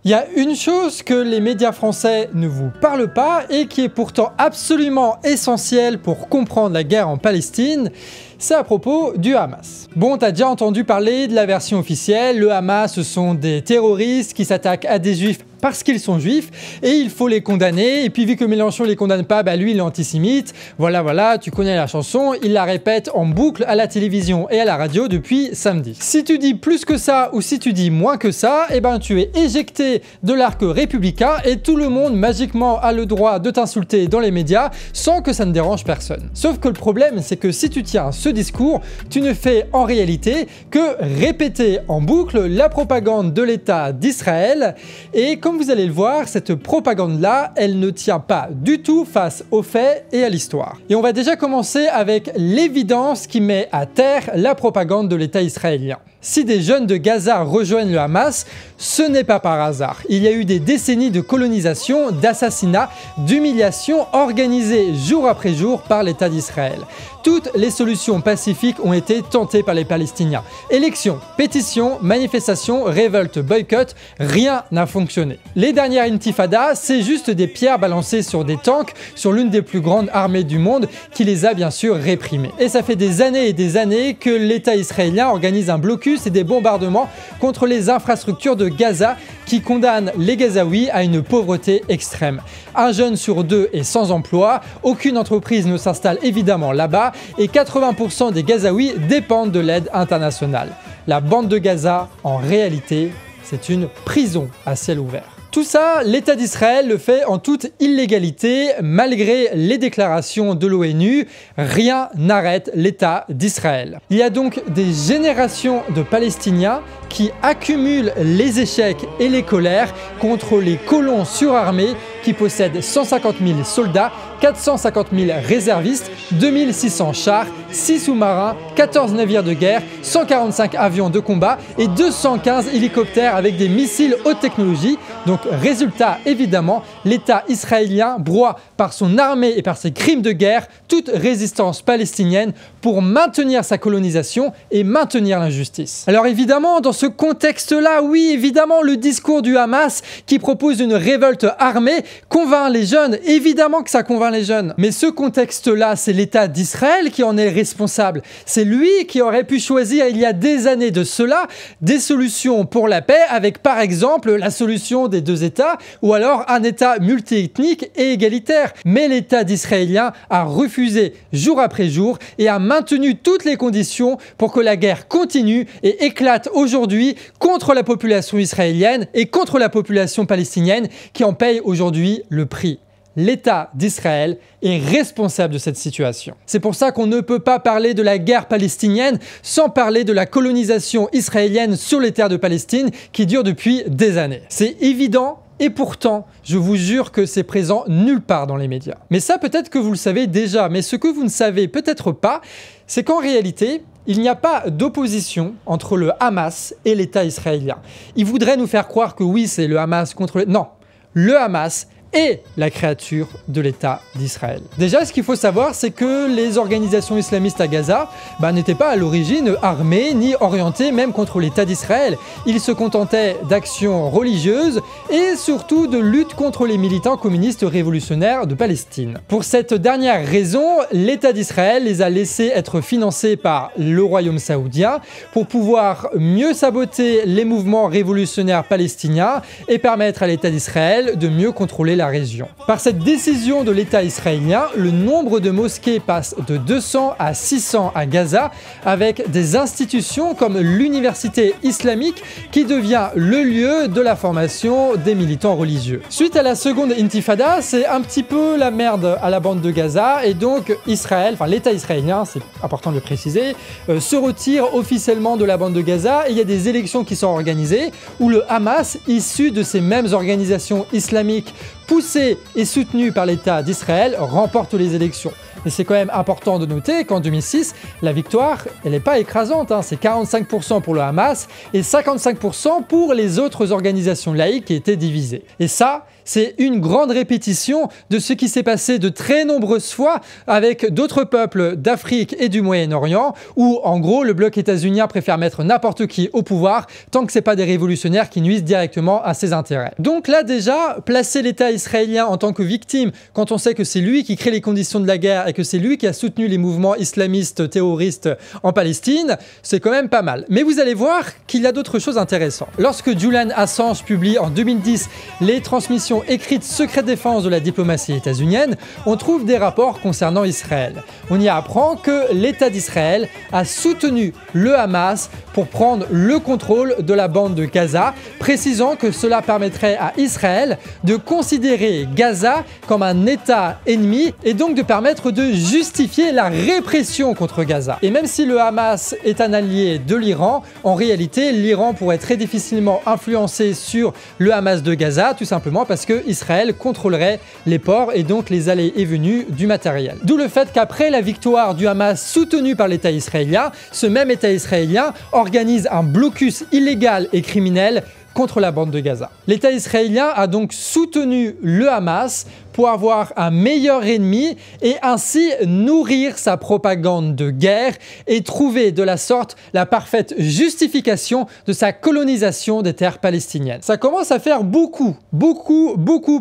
Il y a une chose que les médias français ne vous parlent pas et qui est pourtant absolument essentielle pour comprendre la guerre en Palestine, c'est à propos du Hamas. Bon, t'as déjà entendu parler de la version officielle, le Hamas ce sont des terroristes qui s'attaquent à des juifs parce qu'ils sont juifs et il faut les condamner, et puis vu que Mélenchon les condamne pas, bah lui il est antisémite, voilà, tu connais la chanson, il la répète en boucle à la télévision et à la radio depuis samedi. Si tu dis plus que ça ou si tu dis moins que ça, eh ben tu es éjecté de l'arc républicain et tout le monde magiquement a le droit de t'insulter dans les médias sans que ça ne dérange personne. Sauf que le problème c'est que si tu tiens ce discours, tu ne fais en réalité que répéter en boucle la propagande de l'État d'Israël, et comme vous allez le voir, cette propagande-là, elle ne tient pas du tout face aux faits et à l'histoire. Et on va déjà commencer avec l'évidence qui met à terre la propagande de l'État israélien. Si des jeunes de Gaza rejoignent le Hamas, ce n'est pas par hasard. Il y a eu des décennies de colonisation, d'assassinats, d'humiliations organisées jour après jour par l'État d'Israël. Toutes les solutions pacifiques ont été tentées par les Palestiniens. Élections, pétitions, manifestations, révoltes, boycotts, rien n'a fonctionné. Les dernières intifadas, c'est juste des pierres balancées sur des tanks, sur l'une des plus grandes armées du monde, qui les a bien sûr réprimées. Et ça fait des années et des années que l'État israélien organise un blocus et des bombardements contre les infrastructures de Gaza qui condamnent les Gazaouis à une pauvreté extrême. Un jeune sur deux est sans emploi, aucune entreprise ne s'installe évidemment là-bas et 80% des Gazaouis dépendent de l'aide internationale. La bande de Gaza, en réalité, c'est une prison à ciel ouvert. Tout ça, l'État d'Israël le fait en toute illégalité, malgré les déclarations de l'ONU. Rien n'arrête l'État d'Israël. Il y a donc des générations de Palestiniens qui accumulent les échecs et les colères contre les colons surarmés qui possèdent 150 000 soldats, 450 000 réservistes, 2600 chars, 6 sous-marins, 14 navires de guerre, 145 avions de combat et 215 hélicoptères avec des missiles haute technologie. Donc résultat, évidemment, l'État israélien broie par son armée et par ses crimes de guerre toute résistance palestinienne pour maintenir sa colonisation et maintenir l'injustice. Alors évidemment, dans ce contexte-là, oui, évidemment, le discours du Hamas qui propose une révolte armée convainc les jeunes, évidemment que ça convainc les jeunes. Mais ce contexte-là, c'est l'État d'Israël qui en est responsable. C'est lui qui aurait pu choisir il y a des années de cela des solutions pour la paix avec par exemple la solution des deux États ou alors un État multiethnique et égalitaire. Mais l'État d'Israélien a refusé jour après jour et a maintenu toutes les conditions pour que la guerre continue et éclate aujourd'hui contre la population israélienne et contre la population palestinienne qui en paye aujourd'hui le prix. L'État d'Israël est responsable de cette situation. C'est pour ça qu'on ne peut pas parler de la guerre palestinienne sans parler de la colonisation israélienne sur les terres de Palestine qui dure depuis des années. C'est évident. Et pourtant, je vous jure que c'est présent nulle part dans les médias. Mais ça, peut-être que vous le savez déjà, mais ce que vous ne savez peut-être pas, c'est qu'en réalité, il n'y a pas d'opposition entre le Hamas et l'État israélien. Ils voudraient nous faire croire que oui, c'est le Hamas contre le... Non, le Hamas est la créature de l'État d'Israël. Déjà, ce qu'il faut savoir, c'est que les organisations islamistes à Gaza n'étaient pas à l'origine armées ni orientées même contre l'État d'Israël. Ils se contentaient d'actions religieuses et surtout de lutte contre les militants communistes révolutionnaires de Palestine. Pour cette dernière raison, l'État d'Israël les a laissés être financés par le royaume saoudien pour pouvoir mieux saboter les mouvements révolutionnaires palestiniens et permettre à l'État d'Israël de mieux contrôler la région. Par cette décision de l'État israélien, le nombre de mosquées passe de 200 à 600 à Gaza, avec des institutions comme l'université islamique qui devient le lieu de la formation des militants religieux. Suite à la seconde intifada, c'est un petit peu la merde à la bande de Gaza et donc Israël, enfin l'État israélien, c'est important de le préciser, se retire officiellement de la bande de Gaza et il y a des élections qui sont organisées où le Hamas, issu de ces mêmes organisations islamiques poussé et soutenu par l'État d'Israël, remporte les élections. Et c'est quand même important de noter qu'en 2006, la victoire, elle n'est pas écrasante, hein. C'est 45% pour le Hamas et 55% pour les autres organisations laïques qui étaient divisées. Et ça, c'est une grande répétition de ce qui s'est passé de très nombreuses fois avec d'autres peuples d'Afrique et du Moyen-Orient, où en gros le bloc états-unien préfère mettre n'importe qui au pouvoir tant que ce n'est pas des révolutionnaires qui nuisent directement à ses intérêts. Donc là déjà, placer l'État israélien en tant que victime, quand on sait que c'est lui qui crée les conditions de la guerre et que c'est lui qui a soutenu les mouvements islamistes terroristes en Palestine, c'est quand même pas mal. Mais vous allez voir qu'il y a d'autres choses intéressantes. Lorsque Julian Assange publie en 2010 les transmissions écrites secret défense de la diplomatie états-unienne, on trouve des rapports concernant Israël. On y apprend que l'État d'Israël a soutenu le Hamas pour prendre le contrôle de la bande de Gaza, précisant que cela permettrait à Israël de considérer Gaza comme un État ennemi et donc de permettre de justifier la répression contre Gaza. Et même si le Hamas est un allié de l'Iran, en réalité, l'Iran pourrait très difficilement influencer sur le Hamas de Gaza, tout simplement parce que Israël contrôlerait les ports et donc les allées et venues du matériel. D'où le fait qu'après la victoire du Hamas soutenue par l'État israélien, ce même État israélien organise un blocus illégal et criminel contre la bande de Gaza. L'État israélien a donc soutenu le Hamas pour avoir un meilleur ennemi et ainsi nourrir sa propagande de guerre et trouver de la sorte la parfaite justification de sa colonisation des terres palestiniennes. Ça commence à faire beaucoup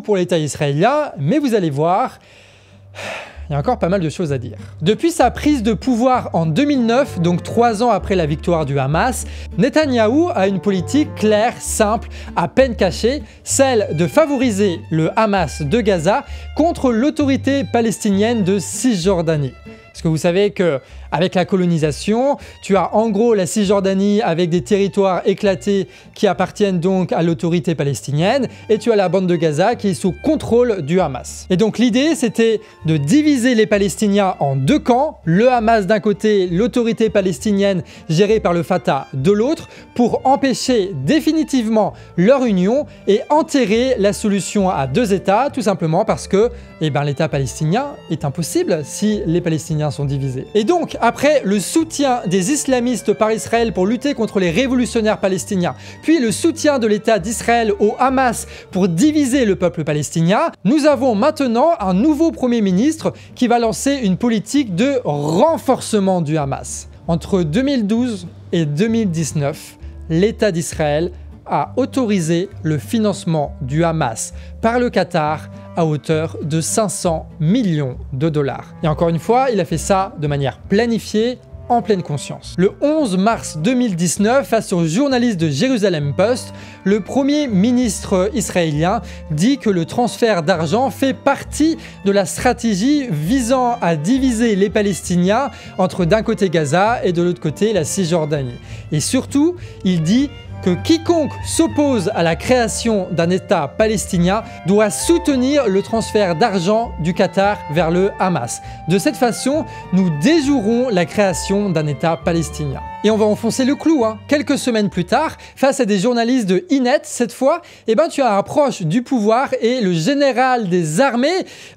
pour l'État israélien, mais vous allez voir, il y a encore pas mal de choses à dire. Depuis sa prise de pouvoir en 2009, donc 3 ans après la victoire du Hamas, Netanyahou a une politique claire, simple, à peine cachée, celle de favoriser le Hamas de Gaza contre l'autorité palestinienne de Cisjordanie. Parce que vous savez qu'avec la colonisation, tu as en gros la Cisjordanie avec des territoires éclatés qui appartiennent donc à l'autorité palestinienne et tu as la bande de Gaza qui est sous contrôle du Hamas. Et donc l'idée c'était de diviser les Palestiniens en 2 camps, le Hamas d'un côté, l'autorité palestinienne gérée par le Fatah de l'autre, pour empêcher définitivement leur union et enterrer la solution à 2 États, tout simplement parce que l'État palestinien est impossible si les Palestiniens sont divisés. Et donc, après le soutien des islamistes par Israël pour lutter contre les révolutionnaires palestiniens, puis le soutien de l'État d'Israël au Hamas pour diviser le peuple palestinien, nous avons maintenant un nouveau Premier ministre qui va lancer une politique de renforcement du Hamas. Entre 2012 et 2019, l'État d'Israël a autorisé le financement du Hamas par le Qatar à hauteur de 500 millions de dollars. Et encore une fois, il a fait ça de manière planifiée, en pleine conscience. Le 11 mars 2019, face aux journalistes de Jerusalem Post, le Premier ministre israélien dit que le transfert d'argent fait partie de la stratégie visant à diviser les Palestiniens entre d'un côté Gaza et de l'autre côté la Cisjordanie. Et surtout, il dit que quiconque s'oppose à la création d'un État palestinien doit soutenir le transfert d'argent du Qatar vers le Hamas. De cette façon, nous déjouerons la création d'un État palestinien. Et on va enfoncer le clou, hein. Quelques semaines plus tard, face à des journalistes de Inet, cette fois, tu as un proche du pouvoir et le général des armées,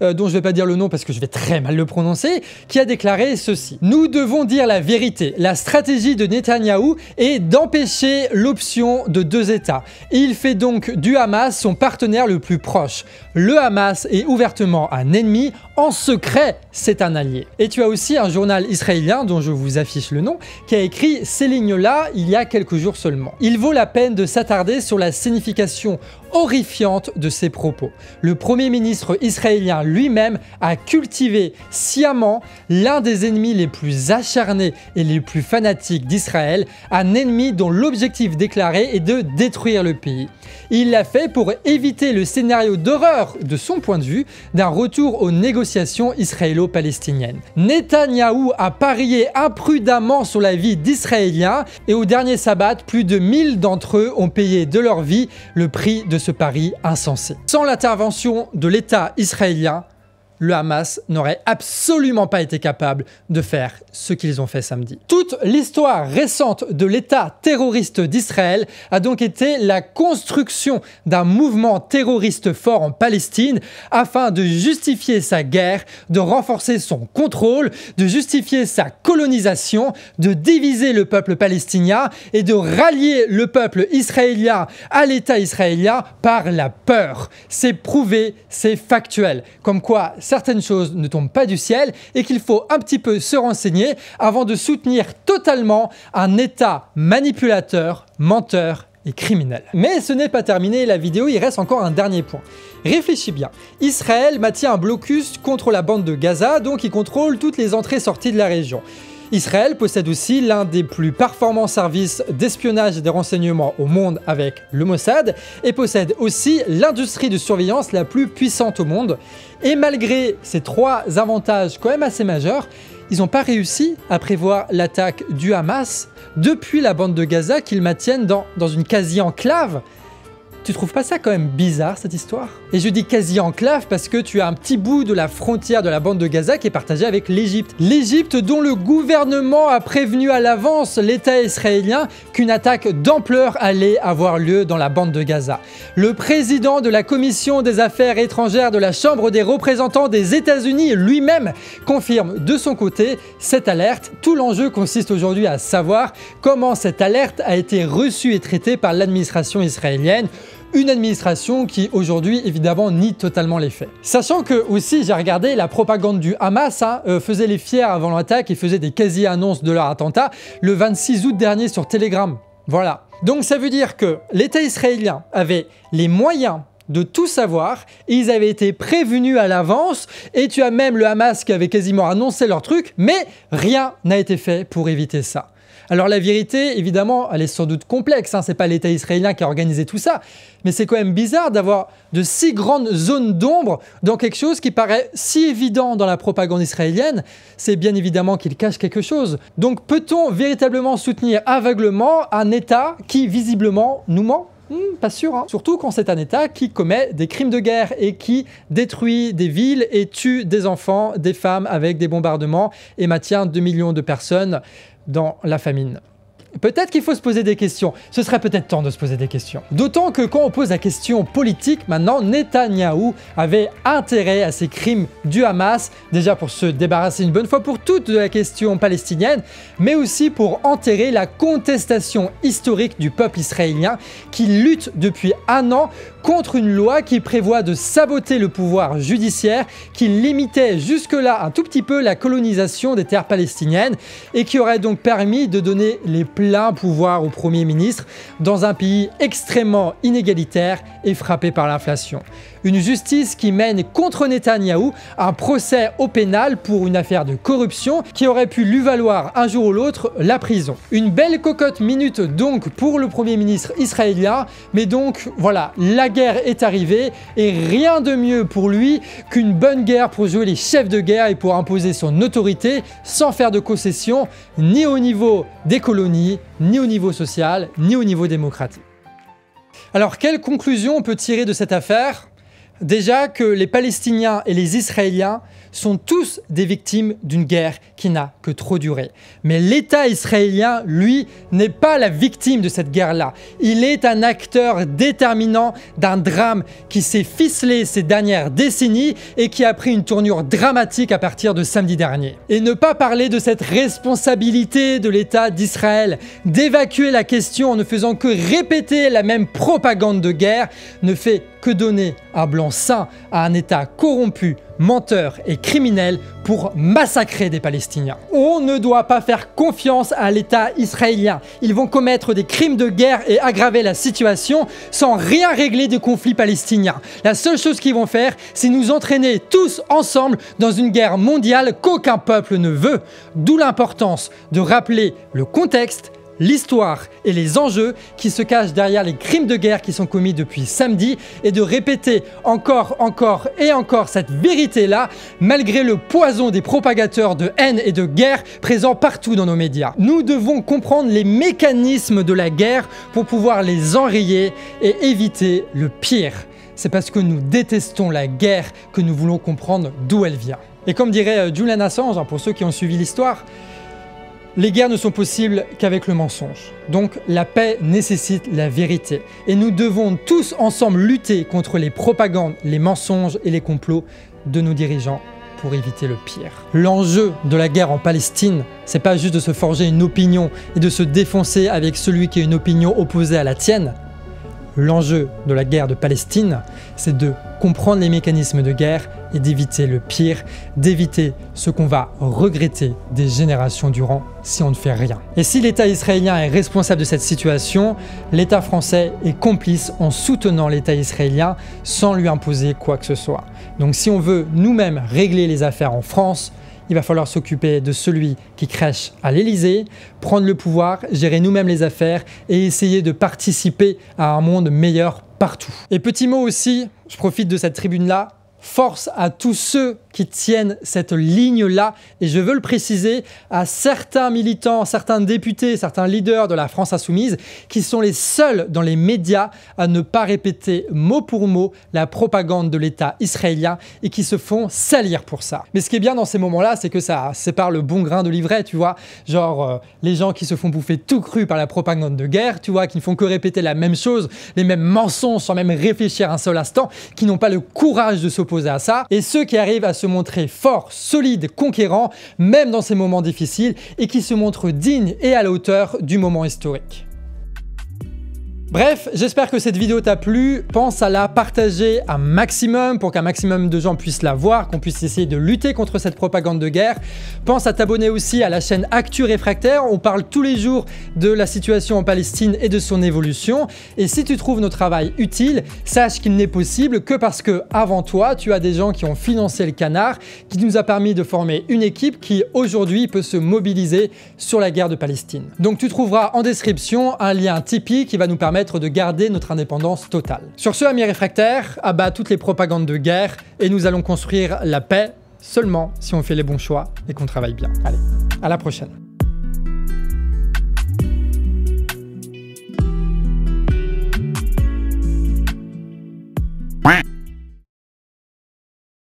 dont je ne vais pas dire le nom parce que je vais très mal le prononcer, qui a déclaré ceci. Nous devons dire la vérité. La stratégie de Netanyahou est d'empêcher l'option de 2 États. Et il fait donc du Hamas son partenaire le plus proche. Le Hamas est ouvertement un ennemi, en secret, c'est un allié. Et tu as aussi un journal israélien, dont je vous affiche le nom, qui a écrit ces lignes-là il y a quelques jours seulement. Il vaut la peine de s'attarder sur la signification horrifiante de ces propos. Le Premier ministre israélien lui-même a cultivé sciemment l'un des ennemis les plus acharnés et les plus fanatiques d'Israël, un ennemi dont l'objectif déclaré est de détruire le pays. Il l'a fait pour éviter le scénario d'horreur, de son point de vue, d'un retour aux négociations israélo-palestiniennes. Netanyahou a parié imprudemment sur la vie d'Israéliens et au dernier sabbat, plus de 1000 d'entre eux ont payé de leur vie le prix de ce pari insensé. Sans l'intervention de l'État israélien, le Hamas n'aurait absolument pas été capable de faire ce qu'ils ont fait samedi. Toute l'histoire récente de l'État terroriste d'Israël a donc été la construction d'un mouvement terroriste fort en Palestine afin de justifier sa guerre, de renforcer son contrôle, de justifier sa colonisation, de diviser le peuple palestinien et de rallier le peuple israélien à l'État israélien par la peur. C'est prouvé, c'est factuel. Comme quoi, certaines choses ne tombent pas du ciel et qu'il faut un petit peu se renseigner avant de soutenir totalement un État manipulateur, menteur et criminel. Mais ce n'est pas terminé, la vidéo, il reste encore un dernier point. Réfléchis bien. Israël maintient un blocus contre la bande de Gaza, donc il contrôle toutes les entrées-sorties de la région. Israël possède aussi l'un des plus performants services d'espionnage et de renseignement au monde avec le Mossad et possède aussi l'industrie de surveillance la plus puissante au monde. Et malgré ces trois avantages quand même assez majeurs, ils n'ont pas réussi à prévoir l'attaque du Hamas depuis la bande de Gaza qu'ils maintiennent dans une quasi-enclave. Tu trouves pas ça quand même bizarre, cette histoire? Et je dis quasi-enclave parce que tu as un petit bout de la frontière de la bande de Gaza qui est partagée avec l'Égypte. L'Égypte dont le gouvernement a prévenu à l'avance l'État israélien qu'une attaque d'ampleur allait avoir lieu dans la bande de Gaza. Le président de la Commission des Affaires étrangères de la Chambre des représentants des États-Unis lui-même confirme de son côté cette alerte. Tout l'enjeu consiste aujourd'hui à savoir comment cette alerte a été reçue et traitée par l'administration israélienne. Une administration qui aujourd'hui évidemment nie totalement les faits. Sachant que aussi j'ai regardé la propagande du Hamas faisait les fiers avant l'attaque et faisait des quasi-annonces de leur attentat le 26 août dernier sur Telegram. Voilà. Donc ça veut dire que l'État israélien avait les moyens de tout savoir et ils avaient été prévenus à l'avance et tu as même le Hamas qui avait quasiment annoncé leur truc, mais rien n'a été fait pour éviter ça. Alors la vérité, évidemment, elle est sans doute complexe, c'est pas l'État israélien qui a organisé tout ça, mais c'est quand même bizarre d'avoir de si grandes zones d'ombre dans quelque chose qui paraît si évident dans la propagande israélienne, c'est bien évidemment qu'il cache quelque chose. Donc peut-on véritablement soutenir aveuglement un État qui visiblement nous ment ? Pas sûr, Surtout quand c'est un État qui commet des crimes de guerre et qui détruit des villes et tue des enfants, des femmes avec des bombardements et maintient 2 millions de personnes dans la famine. Peut-être qu'il faut se poser des questions. Ce serait peut-être temps de se poser des questions. D'autant que quand on pose la question politique, maintenant, Netanyahou avait intérêt à ces crimes du Hamas, déjà pour se débarrasser une bonne fois pour toutes de la question palestinienne, mais aussi pour enterrer la contestation historique du peuple israélien qui lutte depuis un an contre une loi qui prévoit de saboter le pouvoir judiciaire, qui limitait jusque-là un tout petit peu la colonisation des terres palestiniennes et qui aurait donc permis de donner les plein pouvoir au Premier ministre dans un pays extrêmement inégalitaire et frappé par l'inflation. Une justice qui mène contre Netanyahou un procès au pénal pour une affaire de corruption qui aurait pu lui valoir un jour ou l'autre la prison. Une belle cocotte minute donc pour le Premier ministre israélien, mais donc voilà, la guerre est arrivée et rien de mieux pour lui qu'une bonne guerre pour jouer les chefs de guerre et pour imposer son autorité sans faire de concessions ni au niveau des colonies, ni au niveau social, ni au niveau démocratique. Alors, quelle conclusion on peut tirer de cette affaire ? Déjà que les Palestiniens et les Israéliens sont tous des victimes d'une guerre qui n'a que trop duré. Mais l'État israélien, lui, n'est pas la victime de cette guerre-là. Il est un acteur déterminant d'un drame qui s'est ficelé ces dernières décennies et qui a pris une tournure dramatique à partir de samedi dernier. Et ne pas parler de cette responsabilité de l'État d'Israël d'évacuer la question en ne faisant que répéter la même propagande de guerre ne fait que donner un blanc-seing à un État corrompu, menteur et criminel pour massacrer des Palestiniens. On ne doit pas faire confiance à l'État israélien. Ils vont commettre des crimes de guerre et aggraver la situation sans rien régler du conflit palestinien. La seule chose qu'ils vont faire, c'est nous entraîner tous ensemble dans une guerre mondiale qu'aucun peuple ne veut. D'où l'importance de rappeler le contexte, l'histoire et les enjeux qui se cachent derrière les crimes de guerre qui sont commis depuis samedi et de répéter encore et encore cette vérité-là malgré le poison des propagateurs de haine et de guerre présents partout dans nos médias. Nous devons comprendre les mécanismes de la guerre pour pouvoir les enrayer et éviter le pire. c'est parce que nous détestons la guerre que nous voulons comprendre d'où elle vient. Et comme dirait Julian Assange, pour ceux qui ont suivi l'histoire, les guerres ne sont possibles qu'avec le mensonge. Donc la paix nécessite la vérité. Et nous devons tous ensemble lutter contre les propagandes, les mensonges et les complots de nos dirigeants pour éviter le pire. L'enjeu de la guerre en Palestine, c'est pas juste de se forger une opinion et de se défoncer avec celui qui a une opinion opposée à la tienne. L'enjeu de la guerre de Palestine, c'est de comprendre les mécanismes de guerre et d'éviter le pire, d'éviter ce qu'on va regretter des générations durant si on ne fait rien. Et si l'État israélien est responsable de cette situation, l'État français est complice en soutenant l'État israélien sans lui imposer quoi que ce soit. Donc si on veut nous-mêmes régler les affaires en France, il va falloir s'occuper de celui qui crèche à l'Élysée, prendre le pouvoir, gérer nous-mêmes les affaires et essayer de participer à un monde meilleur partout. Et petit mot aussi, je profite de cette tribune-là, force à tous ceux qui tiennent cette ligne-là, et je veux le préciser, à certains militants, certains députés, certains leaders de la France Insoumise, qui sont les seuls dans les médias à ne pas répéter mot pour mot la propagande de l'État israélien et qui se font salir pour ça. Mais ce qui est bien dans ces moments-là, c'est que ça sépare le bon grain de l'ivraie, tu vois, genre les gens qui se font bouffer tout cru par la propagande de guerre, tu vois, qui ne font que répéter la même chose, les mêmes mensonges sans même réfléchir un seul instant, qui n'ont pas le courage de s'opposer à ça, et ceux qui arrivent à se montrer forts, solides, conquérants, même dans ces moments difficiles, et qui se montrent dignes et à la hauteur du moment historique. Bref, j'espère que cette vidéo t'a plu, pense à la partager un maximum pour qu'un maximum de gens puissent la voir, qu'on puisse essayer de lutter contre cette propagande de guerre. Pense à t'abonner aussi à la chaîne Actu Réfractaire, on parle tous les jours de la situation en Palestine et de son évolution. Et si tu trouves nos travail utile, sache qu'il n'est possible que parce que avant toi, tu as des gens qui ont financé le canard, qui nous a permis de former une équipe qui aujourd'hui peut se mobiliser sur la guerre de Palestine. Donc tu trouveras en description un lien Tipeee qui va nous permettre de garder notre indépendance totale. Sur ce, amis réfractaires, abat toutes les propagandes de guerre et nous allons construire la paix seulement si on fait les bons choix et qu'on travaille bien. Allez, à la prochaine.